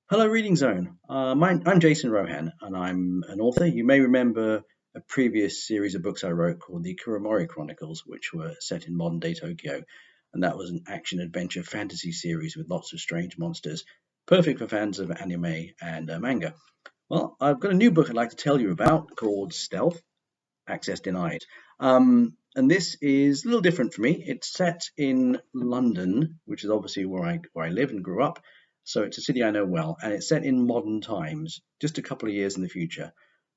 Hello, Reading Zone. I'm Jason Rohan, and I'm an author. You may remember a previous series of books I wrote called the Kuromori Chronicles, which were set in modern day Tokyo. And that was an action adventure fantasy series with lots of strange monsters, perfect for fans of anime and manga. Well, I've got a new book I'd like to tell you about called Stealth, Access Denied. And this is a little different for me. It's set in London, which is obviously where I live and grew up. So it's a city I know well, and it's set in modern times, just a couple of years in the future.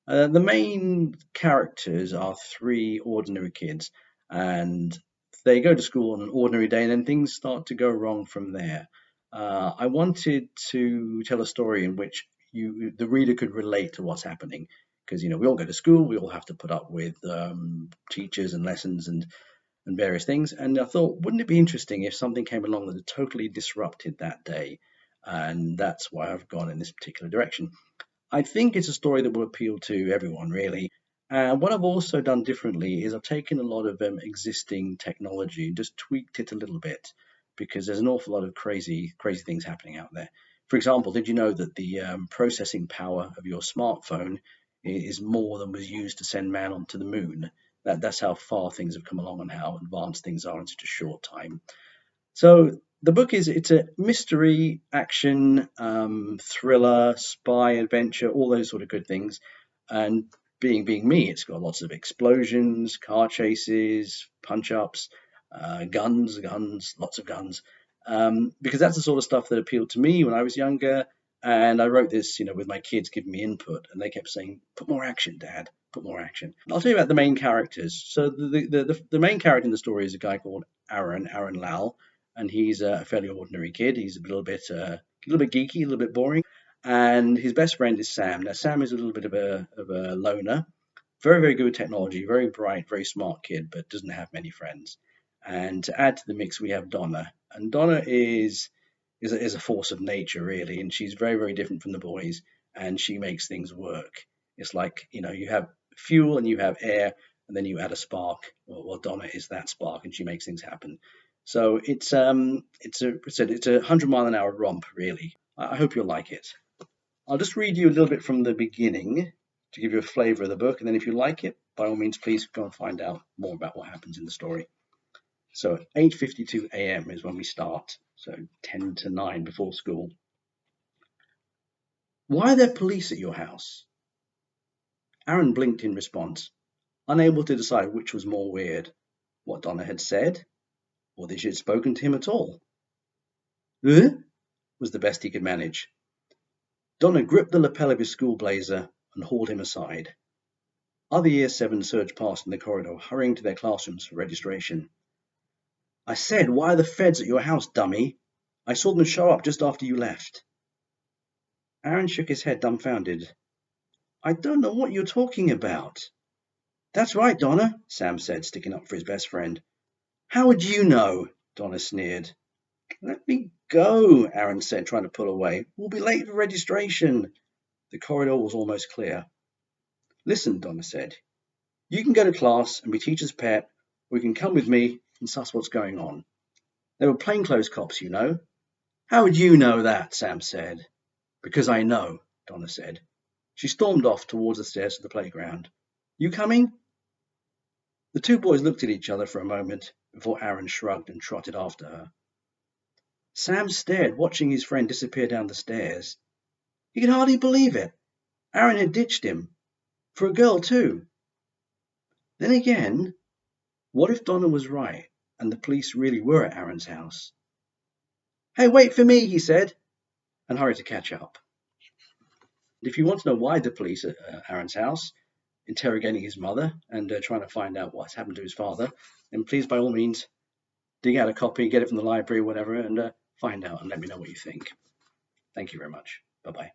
The main characters are three ordinary kids, and they go to school on an ordinary day, and then things start to go wrong from there. I wanted to tell a story in which the reader, could relate to what's happening because we all go to school, we all have to put up with teachers and lessons and various things. And I thought, wouldn't it be interesting if something came along that had totally disrupted that day? And that's why I've gone in this particular direction. I think it's a story that will appeal to everyone, really. And what I've also done differently is I've taken a lot of existing technology and just tweaked it a little bit because there's an awful lot of crazy things happening out there. For example, did you know that the processing power of your smartphone is more than was used to send man onto the moon? That's how far things have come along and how advanced things are in such a short time. So the book it's a mystery, action, thriller, spy, adventure, all those sort of good things. And being me, it's got lots of explosions, car chases, punch ups, guns, lots of guns. Because that's the sort of stuff that appealed to me when I was younger. And I wrote this, with my kids giving me input, and they kept saying, "Put more action, Dad. Put more action." I'll tell you about the main characters. So the main character in the story is a guy called Arun Lal, and he's a fairly ordinary kid. He's a little bit geeky, a little bit boring, and his best friend is Sam. Now Sam is a little bit of a loner, very good with technology, very bright, very smart kid, but doesn't have many friends. And to add to the mix, we have Donna, and Donna is a force of nature really, and she's very different from the boys, and she makes things work. It's like you have fuel and you have air, and then you add a spark. Well, Donna is that spark, and she makes things happen. So it's a 100-mile-an-hour romp, really. I hope you'll like it. I'll just read you a little bit from the beginning to give you a flavour of the book, and then if you like it, by all means, please go and find out more about what happens in the story. So 8:52 a.m. is when we start, so 10 to 9 before school. "Why are there police at your house?" Arun blinked in response, unable to decide which was more weird, what Donna had said, or that she had spoken to him at all. Was the best he could manage. Donna gripped the lapel of his school blazer and hauled him aside. Other Year 7 surged past in the corridor, hurrying to their classrooms for registration. "I said, why are the feds at your house, dummy? I saw them show up just after you left." Arun shook his head, dumbfounded. "I don't know what you're talking about." "That's right, Donna," Sam said, sticking up for his best friend. "How would you know?" Donna sneered. "Let me go," Arun said, trying to pull away. "We'll be late for registration." The corridor was almost clear. "Listen," Donna said. "You can go to class and be teacher's pet, or you can come with me and suss what's going on. They were plainclothes cops, you know." "How would you know that?" Sam said. "Because I know," Donna said. She stormed off towards the stairs to the playground. "You coming?" The two boys looked at each other for a moment before Arun shrugged and trotted after her. Sam stared, watching his friend disappear down the stairs. He could hardly believe it. Arun had ditched him. For a girl, too. Then again, what if Donna was right and the police really were at Arun's house? "Hey, wait for me," he said, and hurried to catch up. If you want to know why the police are at Arun's house, interrogating his mother and trying to find out what's happened to his father, then please, by all means, dig out a copy, get it from the library, whatever, and find out and let me know what you think. Thank you very much. Bye-bye.